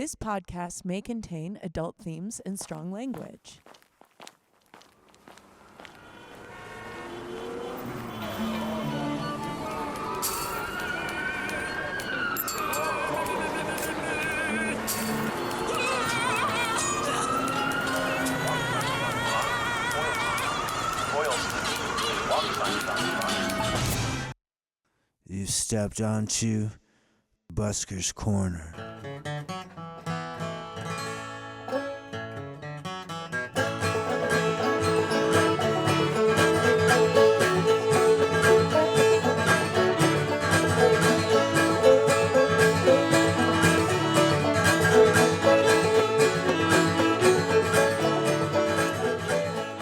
This podcast may contain adult themes and strong language. You stepped onto Busker's Corner.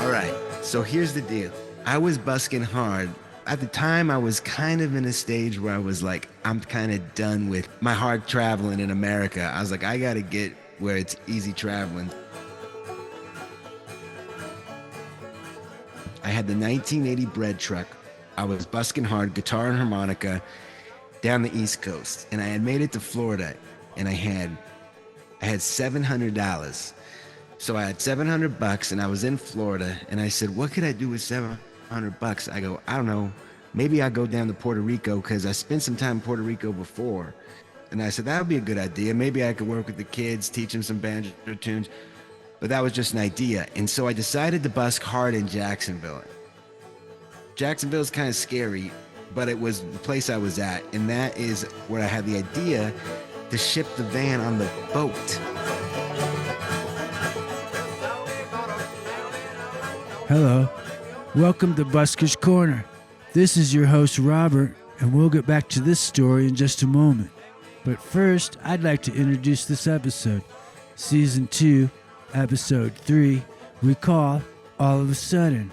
All right, so here's the deal. I was busking hard. At the time, I was kind of in a stage where I was like, I'm kind of done with my hard traveling in America. I was like, I got to get where it's easy traveling. I had the 1980 bread truck. I was busking hard, guitar and harmonica, down the East Coast. And I had made it to Florida, and I had $700. So I had $700, and I was in Florida, and I said, what could I do with $700? I go, I don't know, maybe I'll go down to Puerto Rico because I spent some time in Puerto Rico before. And I said, that would be a good idea. Maybe I could work with the kids, teach them some banjo tunes. But that was just an idea. And so I decided to busk hard in Jacksonville. Jacksonville's kind of scary, but it was the place I was at. And that is where I had the idea to ship the van on the boat. Hello, welcome to Busker's Corner. This is your host Robert, and we'll get back to this story in just a moment. But first, I'd like to introduce this episode. Season 2, Episode 3, we call All of a Sudden,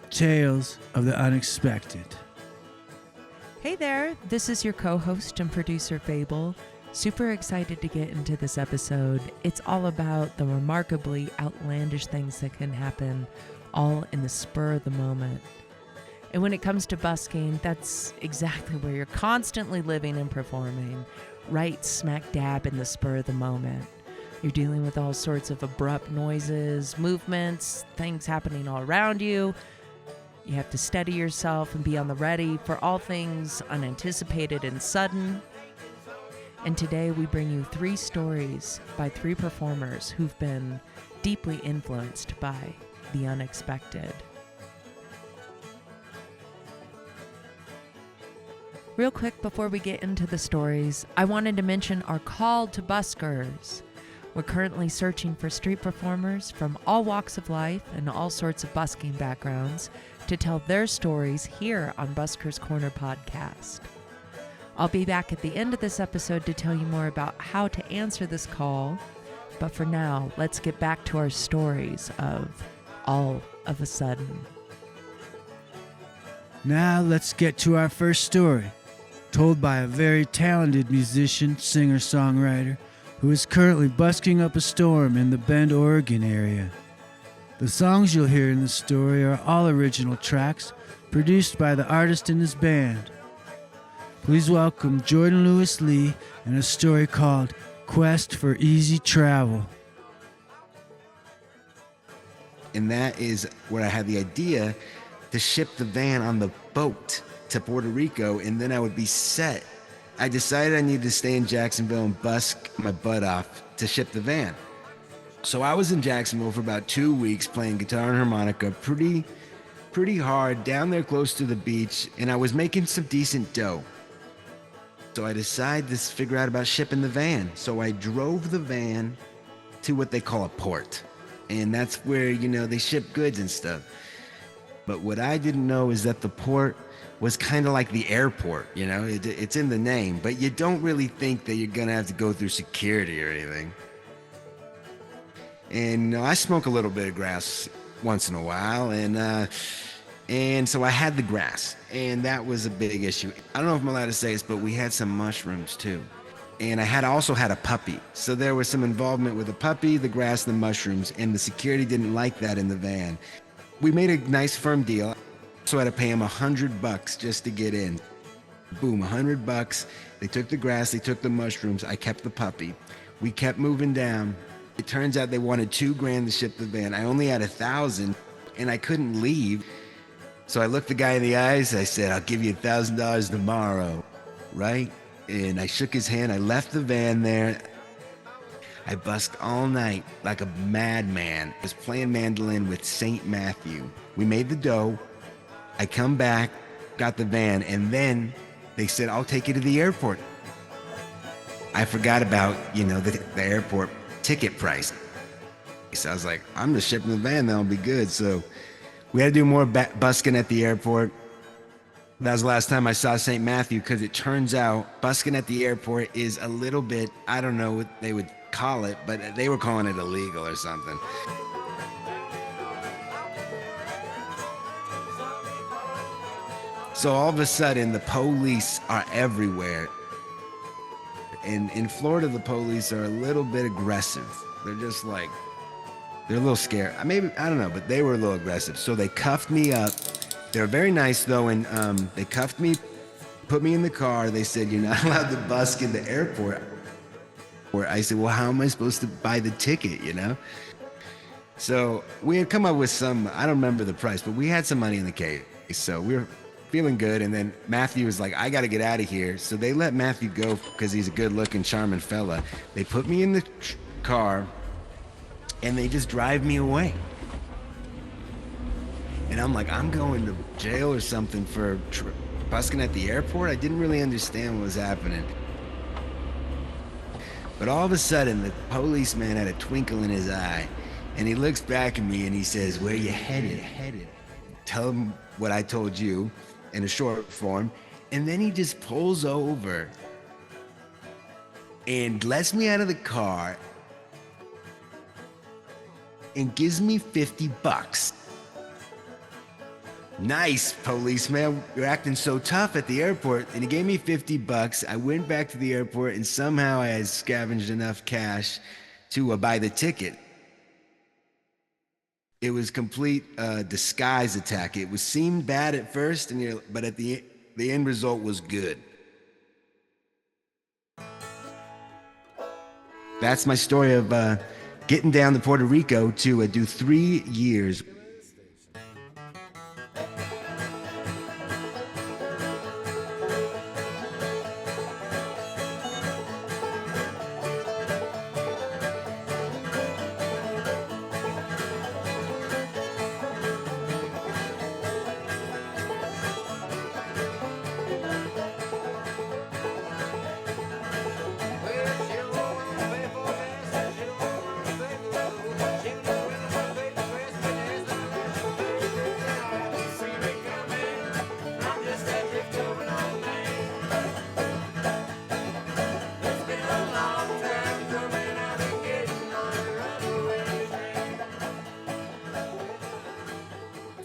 Tales of the Unexpected. Hey there, this is your co-host and producer Fable. Super excited to get into this episode. It's all about the remarkably outlandish things that can happen all in the spur of the moment. And when it comes to busking, that's exactly where you're constantly living and performing, right smack dab in the spur of the moment. You're dealing with all sorts of abrupt noises, movements, things happening all around you. You have to steady yourself and be on the ready for all things unanticipated and sudden. And today we bring you 3 stories by 3 performers who've been deeply influenced by the unexpected. Real quick before we get into the stories, I wanted to mention our call to buskers. We're currently searching for street performers from all walks of life and all sorts of busking backgrounds to tell their stories here on Busker's Corner podcast. I'll be back at the end of this episode to tell you more about how to answer this call, but for now, let's get back to our stories of All of a Sudden. Now let's get to our first story, told by a very talented musician, singer-songwriter, who is currently busking up a storm in the Bend, Oregon area. The songs you'll hear in the story are all original tracks produced by the artist and his band. Please welcome Jordan Lewis Lee and a story called Quest for Easy Travel. And that is where I had the idea to ship the van on the boat to Puerto Rico, and then I would be set. I decided I needed to stay in Jacksonville and busk my butt off to ship the van. So I was in Jacksonville for about 2 weeks playing guitar and harmonica pretty hard down there close to the beach, and I was making some decent dough. So I decided to figure out about shipping the van. So I drove the van to what they call a port. And that's where, they ship goods and stuff. But what I didn't know is that the port was kind of like the airport, it's in the name, but you don't really think that you're gonna have to go through security or anything. And I smoke a little bit of grass once in a while, and so I had the grass, and that was a big issue. I don't know if I'm allowed to say this, but we had some mushrooms too. And I also had a puppy. So there was some involvement with the puppy, the grass, the mushrooms, and the security didn't like that in the van. We made a nice firm deal. So I had to pay him $100 just to get in. Boom, $100. They took the grass, they took the mushrooms. I kept the puppy. We kept moving down. It turns out they wanted $2,000 to ship the van. I only had 1,000 and I couldn't leave. So I looked the guy in the eyes. I said, I'll give you $1,000 tomorrow, right? And I shook his hand. I left the van there. I busked all night like a madman. I was playing mandolin with St. Matthew. We made the dough. I come back, got the van, and then they said, I'll take you to the airport. I forgot about, the airport ticket price. So I was like, I'm just shipping the van, that'll be good. So we had to do more busking at the airport. That was the last time I saw St. Matthew, because it turns out busking at the airport is a little bit, I don't know what they would call it, but they were calling it illegal or something. So all of a sudden, the police are everywhere. And in Florida, the police are a little bit aggressive. They're just like, they're a little scared. Maybe, I don't know, but they were a little aggressive. So they cuffed me up. They were very nice, though, and they cuffed me, put me in the car. They said, you're not allowed to busk in the airport. I said, well, how am I supposed to buy the ticket, So we had come up with some, I don't remember the price, but we had some money in the case. So we were feeling good. And then Matthew was like, I got to get out of here. So they let Matthew go because he's a good looking, charming fella. They put me in the car and they just drive me away. And I'm like, I'm going to jail or something for busking at the airport. I didn't really understand what was happening. But all of a sudden, the policeman had a twinkle in his eye, and he looks back at me and he says, where you headed? Tell him what I told you in a short form. And then he just pulls over and lets me out of the car and gives me $50. Nice, policeman. You're acting so tough at the airport. And he gave me $50. I went back to the airport and somehow I had scavenged enough cash to buy the ticket. It was complete disguise attack. It seemed bad at first, but at the end result was good. That's my story of getting down to Puerto Rico to do 3 years.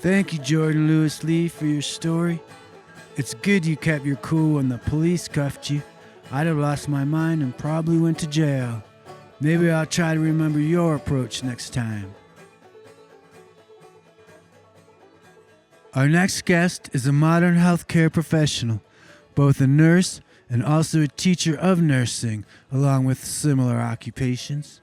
Thank you, Jordan Lewis Lee, for your story. It's good you kept your cool when the police cuffed you. I'd have lost my mind and probably went to jail. Maybe I'll try to remember your approach next time. Our next guest is a modern healthcare professional, both a nurse and also a teacher of nursing, along with similar occupations.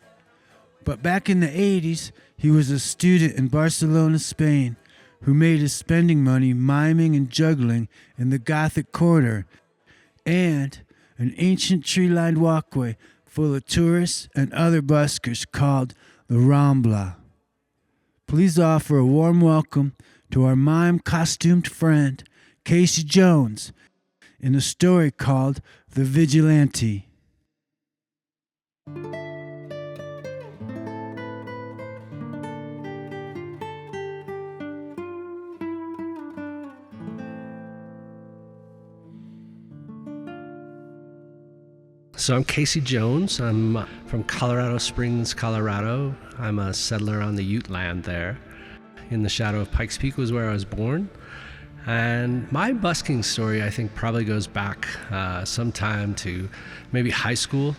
But back in the 80s, he was a student in Barcelona, Spain, who made his spending money miming and juggling in the Gothic Quarter and an ancient tree-lined walkway full of tourists and other buskers called the Rambla. Please offer a warm welcome to our mime-costumed friend, Casey Jones, in a story called The Vigilante. So I'm Casey Jones. I'm from Colorado Springs, Colorado. I'm a settler on the Ute land there. In the shadow of Pikes Peak was where I was born. And my busking story, I think, probably goes back sometime to maybe high school.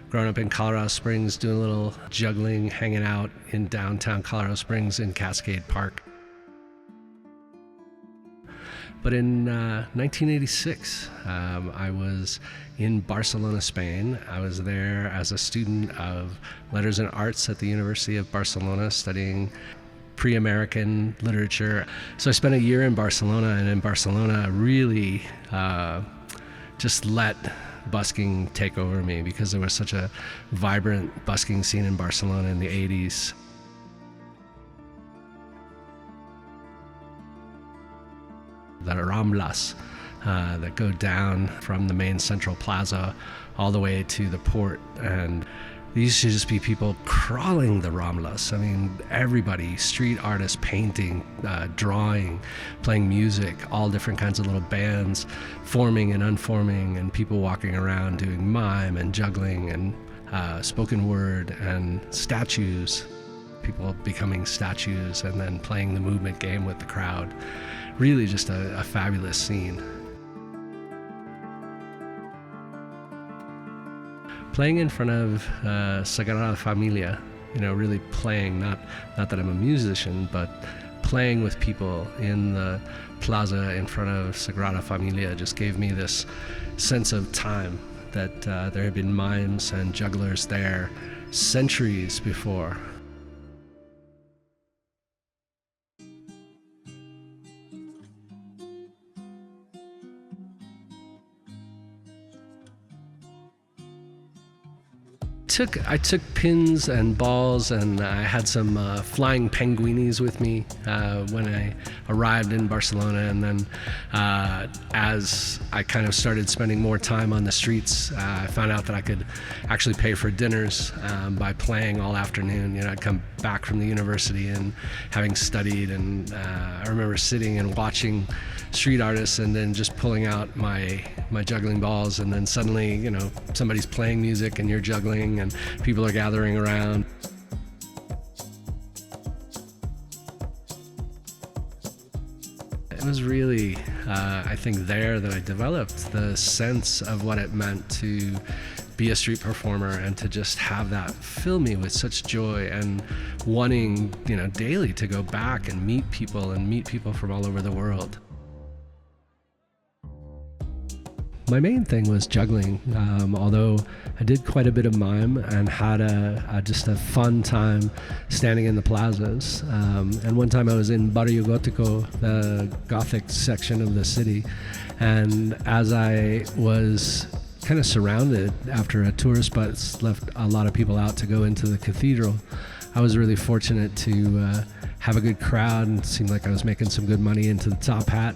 Growing up in Colorado Springs, doing a little juggling, hanging out in downtown Colorado Springs in Cascade Park. But in 1986, I was in Barcelona, Spain. I was there as a student of letters and arts at the University of Barcelona studying pre-American literature. So I spent a year in Barcelona, and in Barcelona I really just let busking take over me, because there was such a vibrant busking scene in Barcelona in the 80s. The Ramblas that go down from the main central plaza all the way to the port, and these should just be people crawling the Ramblas. I mean, everybody, street artists painting, drawing, playing music, all different kinds of little bands forming and unforming, and people walking around doing mime and juggling and spoken word and statues, people becoming statues and then playing the movement game with the crowd. Really just a fabulous scene. Playing in front of Sagrada Familia, really playing, not that I'm a musician, but playing with people in the plaza in front of Sagrada Familia just gave me this sense of time, that there had been mimes and jugglers there centuries before. I took pins and balls, and I had some flying penguinis with me when I arrived in Barcelona. And then as I kind of started spending more time on the streets, I found out that I could actually pay for dinners by playing all afternoon. I'd come back from the university and having studied, and I remember sitting and watching street artists and then just pulling out my juggling balls, and then suddenly, somebody's playing music and you're juggling and people are gathering around. It was really, I think, there that I developed the sense of what it meant to be a street performer and to just have that fill me with such joy and wanting, daily to go back and meet people from all over the world. My main thing was juggling, although I did quite a bit of mime and had just a fun time standing in the plazas. And one time I was in Barrio Gótico, the Gothic section of the city, and as I was kind of surrounded after a tourist bus left a lot of people out to go into the cathedral, I was really fortunate to have a good crowd, and it seemed like I was making some good money into the top hat.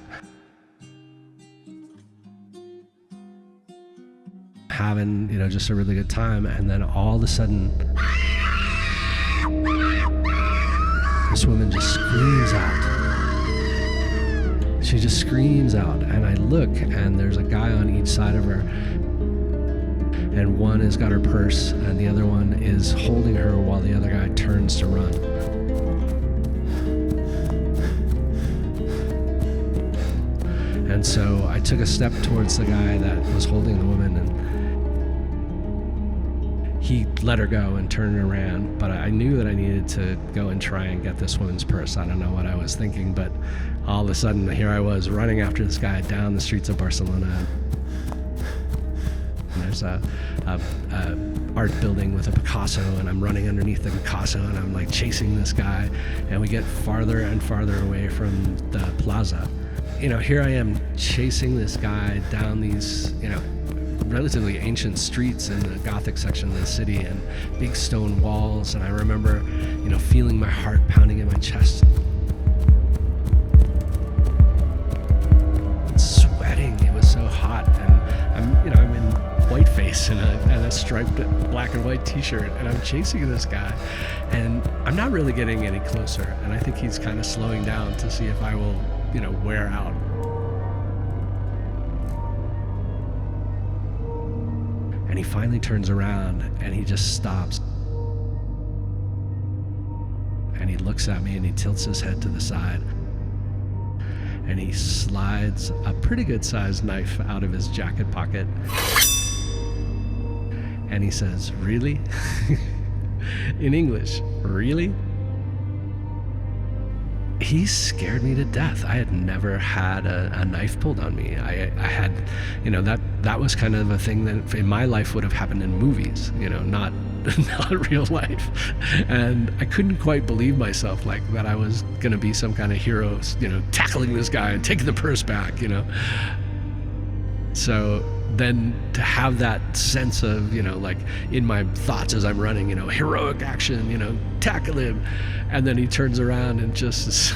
Having, just a really good time, and then all of a sudden, this woman just screams out. She just screams out, and I look, and there's a guy on each side of her, and one has got her purse, and the other one is holding her while the other guy turns to run. And so I took a step towards the guy that was holding the woman, and he let her go and turned around, but I knew that I needed to go and try and get this woman's purse. I don't know what I was thinking, but all of a sudden here I was running after this guy down the streets of Barcelona. And there's a art building with a Picasso, and I'm running underneath the Picasso, and I'm like chasing this guy, and we get farther and farther away from the plaza. Here I am chasing this guy down these, relatively ancient streets in the Gothic section of the city, and big stone walls, and I remember, feeling my heart pounding in my chest. And sweating, it was so hot, and I'm in whiteface and a striped black and white t-shirt, and I'm chasing this guy, and I'm not really getting any closer, and I think he's kind of slowing down to see if I will, wear out. And he finally turns around and he just stops. And he looks at me and he tilts his head to the side. And he slides a pretty good sized knife out of his jacket pocket. And he says, "Really?" In English, "Really?" he scared me to death. I had never had a knife pulled on me. I had, that was kind of a thing that in my life would have happened in movies, not real life. And I couldn't quite believe myself, like, that I was going to be some kind of hero, tackling this guy and taking the purse back, So then to have that sense of, like in my thoughts as I'm running, heroic action, tackle him. And then he turns around and just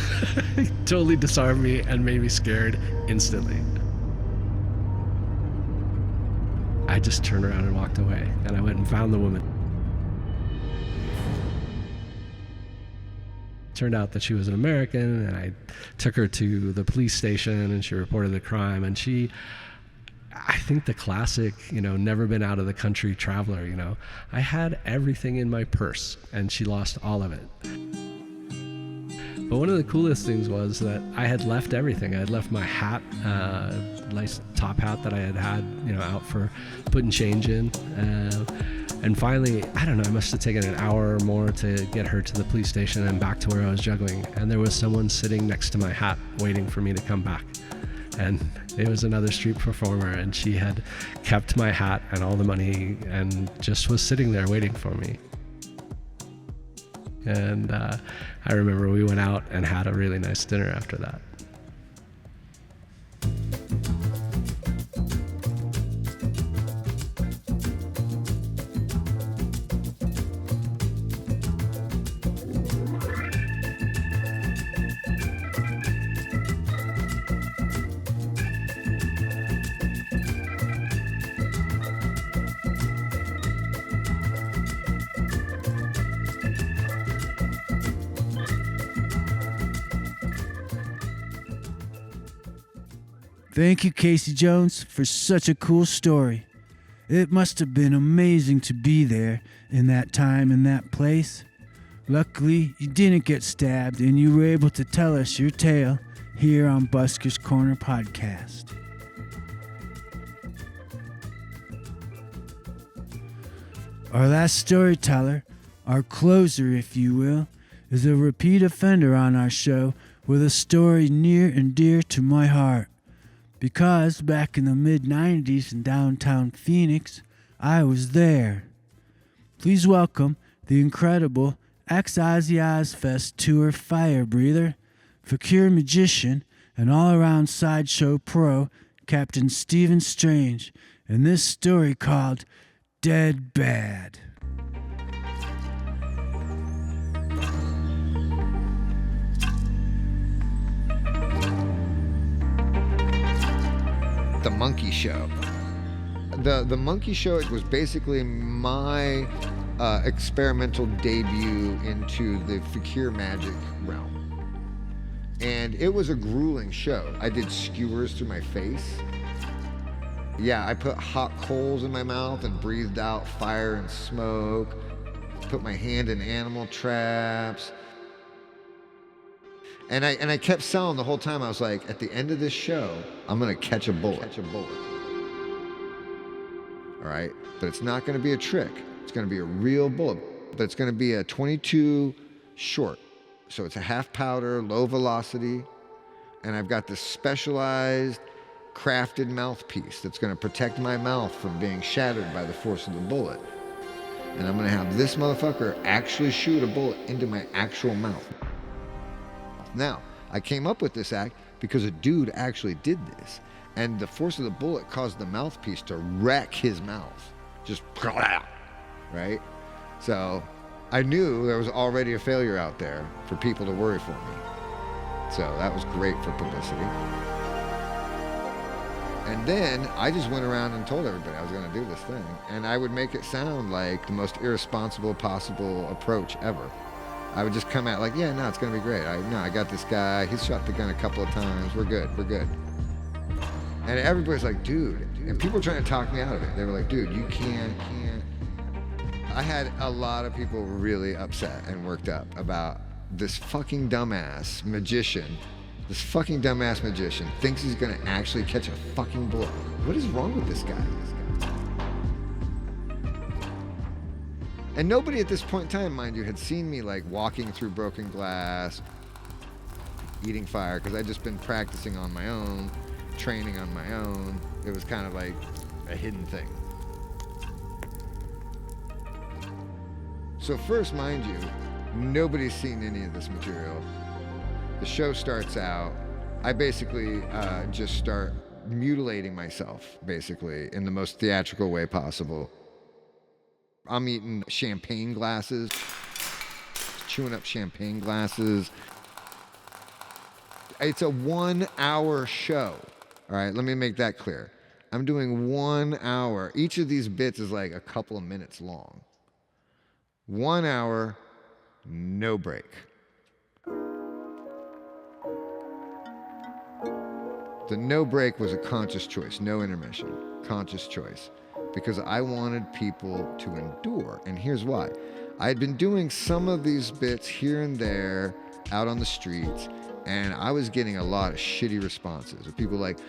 totally disarmed me and made me scared instantly. I just turned around and walked away, and I went and found the woman. Turned out that she was an American, and I took her to the police station, and she reported the crime. And I think the classic, never been out of the country traveler, I had everything in my purse, and she lost all of it. But one of the coolest things was that I had left everything. I had left my hat, nice top hat that I had out for putting change in. And finally, I don't know, I must have taken an hour or more to get her to the police station and back to where I was juggling. And there was someone sitting next to my hat waiting for me to come back. And it was another street performer, and she had kept my hat and all the money and just was sitting there waiting for me. And I remember we went out and had a really nice dinner after that. Thank you, Casey Jones, for such a cool story. It must have been amazing to be there in that time and that place. Luckily, you didn't get stabbed, and you were able to tell us your tale here on Busker's Corner podcast. Our last storyteller, our closer if you will, is a repeat offender on our show with a story near and dear to my heart. Because back in the mid-90s in downtown Phoenix, I was there. Please welcome the incredible ex-Ozzy Ozfest tour fire breather, fakir magician, and all-around sideshow pro, Captain Stephen Strange, in this story called Dead Bad. The Monkey Show. The Monkey Show, it was basically my experimental debut into the fakir magic realm. And it was a grueling show. I did skewers through my face. Yeah, I put hot coals in my mouth and breathed out fire and smoke. Put my hand in animal traps. And I kept selling the whole time. I was like, at the end of this show, I'm gonna catch a bullet. All right, but it's not gonna be a trick. It's gonna be a real bullet, but it's gonna be a 22 short. So it's a half powder, low velocity, and I've got this specialized, crafted mouthpiece that's gonna protect my mouth from being shattered by the force of the bullet. And I'm gonna have this motherfucker actually shoot a bullet into my actual mouth. Now, I came up with this act because a dude actually did this, and the force of the bullet caused the mouthpiece to wreck his mouth. Just, right? So I knew there was already a failure out there for people to worry for me. So that was great for publicity. And then I just went around and told everybody I was going to do this thing, and I would make it sound like the most irresponsible possible approach ever. I would just come out like, yeah, no, it's going to be great. I got this guy. He's shot the gun a couple of times. We're good. And everybody's like, dude. And people were trying to talk me out of it. They were like, dude, you can't. I had a lot of people really upset and worked up about this fucking dumbass magician. This fucking dumbass magician thinks he's going to actually catch a fucking bullet. What is wrong with this guy? And nobody at this point in time, mind you, had seen me like walking through broken glass, eating fire, because I'd just been practicing on my own, training on my own. It was kind of like a hidden thing. So first, mind you, nobody's seen any of this material. The show starts out, I basically just start mutilating myself, basically, in the most theatrical way possible. I'm eating champagne glasses, chewing up champagne glasses. It's a 1 hour show. All right, let me make that clear. I'm doing 1 hour. Each of these bits is like a couple of minutes long. 1 hour, no break. The no break was a conscious choice, no intermission, conscious choice, because I wanted people to endure. And here's why. I had been doing some of these bits here and there out on the streets, and I was getting a lot of shitty responses with people like,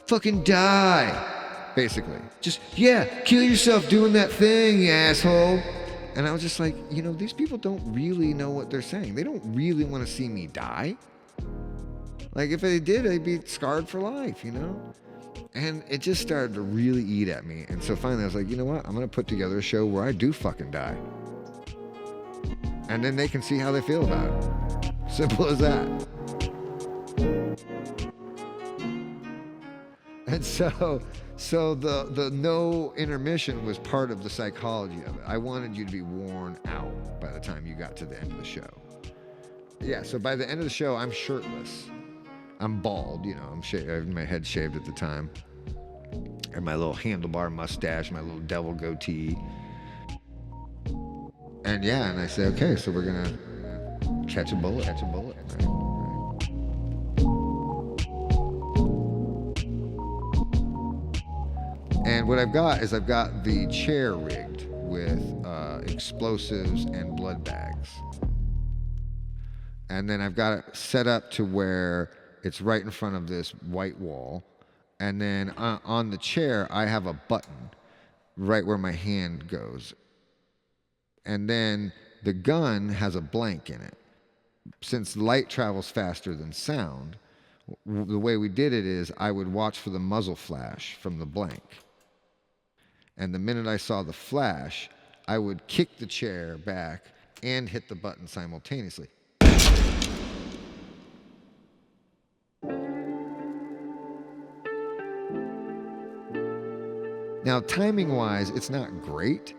fucking die, basically. Just, yeah, kill yourself doing that thing, you asshole. And I was just like, you know, these people don't really know what they're saying. They don't really want to see me die. Like, if they did, I'd be scarred for life, you know? And it just started to really eat at me. And so finally I was like, you know what? I'm going to put together a show where I do fucking die. And then they can see how they feel about it. Simple as that. And so the no intermission was part of the psychology of it. I wanted you to be worn out by the time you got to the end of the show. Yeah, so by the end of the show, I'm shirtless. I'm bald, you know, I have my head shaved at the time. And my little handlebar mustache, my little devil goatee. And yeah, and I said, okay, so we're gonna catch a bullet. Right? And what I've got is I've got the chair rigged with explosives and blood bags. And then I've got it set up to where it's right in front of this white wall. And then on the chair, I have a button right where my hand goes. And then the gun has a blank in it. Since light travels faster than sound, the way we did it is I would watch for the muzzle flash from the blank. And the minute I saw the flash, I would kick the chair back and hit the button simultaneously. Now, timing-wise, it's not great,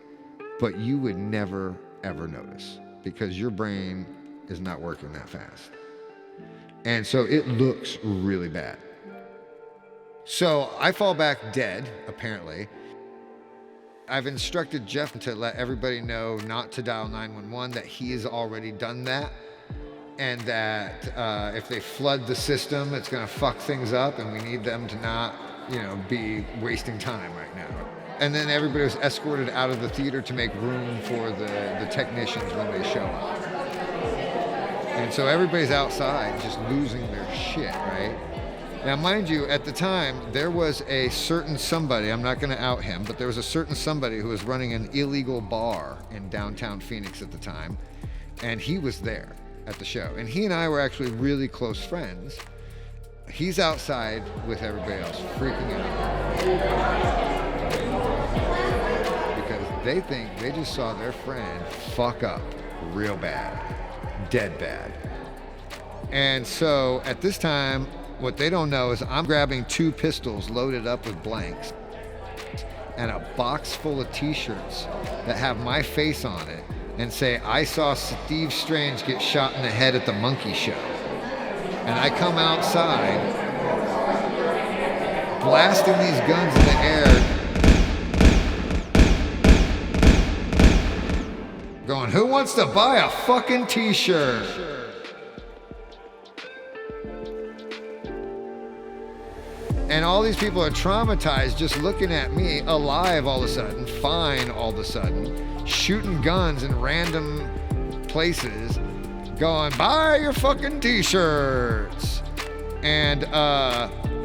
but you would never, ever notice because your brain is not working that fast. And so it looks really bad. So I fall back dead, apparently. I've instructed Jeff to let everybody know not to dial 911, that he has already done that, and that if they flood the system, it's going to fuck things up, and we need them to not, you know, be wasting time right now. And then everybody was escorted out of the theater to make room for the technicians when they show up. And so everybody's outside just losing their shit, right? Now, mind you, at the time, there was a certain somebody, I'm not going to out him, but there was a certain somebody who was running an illegal bar in downtown Phoenix at the time, and he was there at the show. And he and I were actually really close friends. He's outside with everybody else, freaking out. Because they think they just saw their friend fuck up real bad, dead bad. And so at this time, what they don't know is I'm grabbing 2 pistols loaded up with blanks and a box full of t-shirts that have my face on it and say, I saw Steve Strange get shot in the head at the Monkey Show. And I come outside, blasting these guns in the air, going, who wants to buy a fucking t-shirt? And all these people are traumatized just looking at me, alive all of a sudden, fine all of a sudden, shooting guns in random places, going, buy your fucking t-shirts. And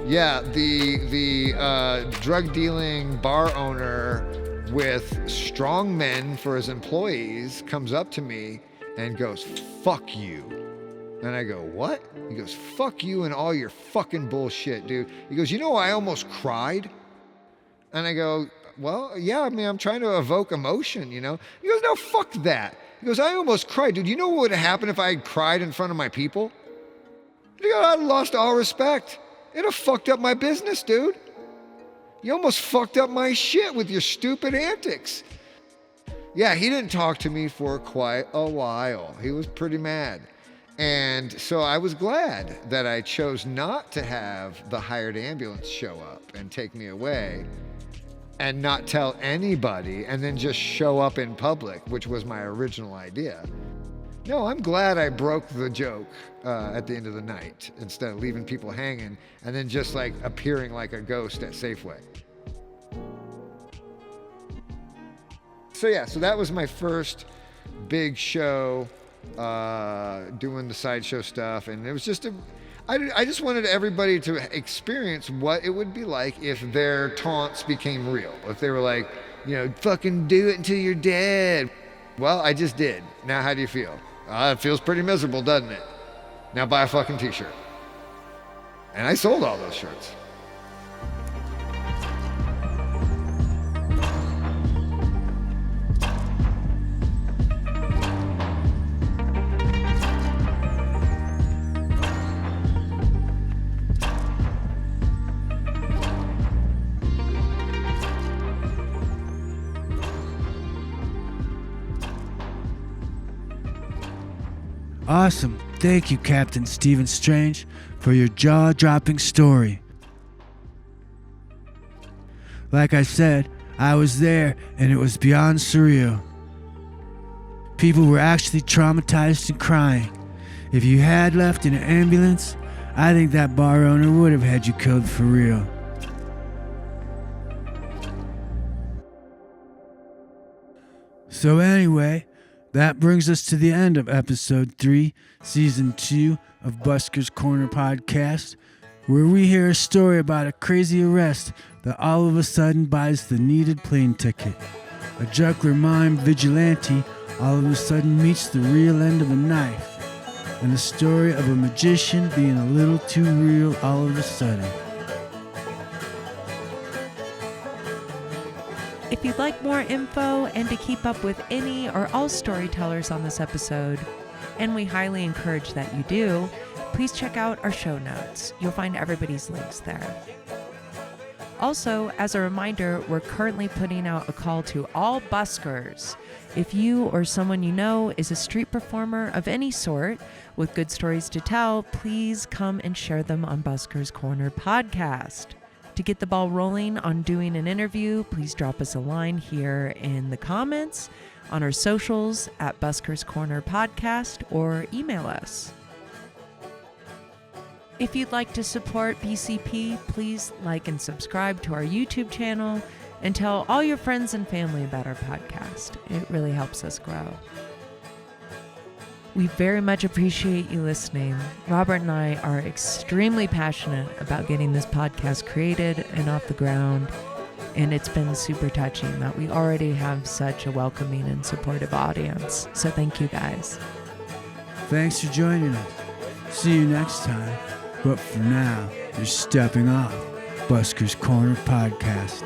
yeah, the drug dealing bar owner with strong men for his employees comes up to me and goes, fuck you. And I go, what? He goes, fuck you and all your fucking bullshit, dude. He goes, you know, I almost cried. And I go, well, yeah, I mean, I'm trying to evoke emotion, you know? He goes, no, fuck that. He goes, I almost cried. Dude, you know what would have happened if I had cried in front of my people? He goes, I'd have lost all respect. It'd have fucked up my business, dude. You almost fucked up my shit with your stupid antics. Yeah, he didn't talk to me for quite a while. He was pretty mad. And so I was glad that I chose not to have the hired ambulance show up and take me away and not tell anybody and then just show up in public, which was my original idea. No, I'm glad I broke the joke at the end of the night instead of leaving people hanging and then just like appearing like a ghost at Safeway. So yeah, so that was my first big show, doing the sideshow stuff, and it was just I just wanted everybody to experience what it would be like if their taunts became real. If they were like, you know, fucking do it until you're dead. Well, I just did. Now how do you feel? It feels pretty miserable, doesn't it? Now buy a fucking t-shirt. And I sold all those shirts. Awesome. Thank you, Captain Stephen Strange, for your jaw-dropping story. Like I said, I was there, and it was beyond surreal. People were actually traumatized and crying. If you had left in an ambulance, I think that bar owner would have had you killed for real. So anyway, that brings us to the end of episode 3, season 2 of Busker's Corner podcast, where we hear a story about a crazy arrest that all of a sudden buys the needed plane ticket. A juggler mime vigilante all of a sudden meets the real end of a knife, and the story of a magician being a little too real all of a sudden. If you'd like more info and to keep up with any or all storytellers on this episode, and we highly encourage that you do, please check out our show notes. You'll find everybody's links there. Also, as a reminder, we're currently putting out a call to all buskers. If you or someone you know is a street performer of any sort with good stories to tell, please come and share them on Busker's Corner podcast. To get the ball rolling on doing an interview, please drop us a line here in the comments, on our socials at Busker's Corner Podcast, or email us. If you'd like to support BCP, please like and subscribe to our YouTube channel and tell all your friends and family about our podcast. It really helps us grow. We very much appreciate you listening. Robert and I are extremely passionate about getting this podcast created and off the ground, and it's been super touching that we already have such a welcoming and supportive audience. So thank you guys. Thanks for joining us. See you next time. But for now, you're stepping off Busker's Corner podcast.